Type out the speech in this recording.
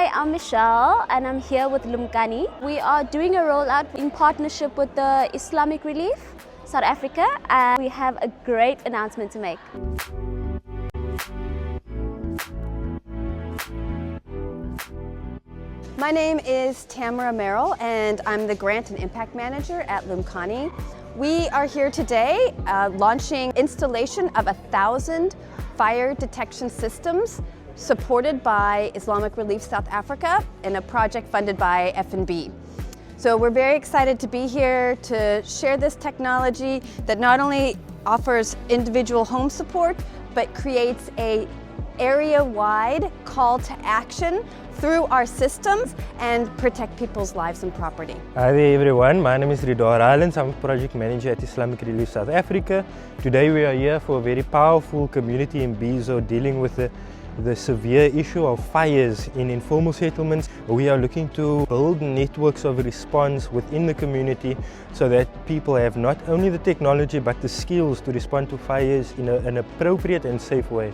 Hi, I'm Michelle and I'm here with Lumkani. We are doing a rollout in partnership with the Islamic Relief South Africa, and we have a great announcement to make. My name is Tamara Merrill and I'm the Grant and Impact Manager at Lumkani. We are here today launching installation of 1,000 fire detection systems supported by Islamic Relief South Africa in a project funded by F&B. So we're very excited to be here to share this technology that not only offers individual home support, but creates an area-wide call to action through our systems and protect people's lives and property. Hi there everyone, my name is Ridwar Islands. I'm a project manager at Islamic Relief South Africa. Today we are here for a very powerful community in Bizo dealing with the severe issue of fires in informal settlements. We are looking to build networks of response within the community so that people have not only the technology but the skills to respond to fires in an appropriate and safe way.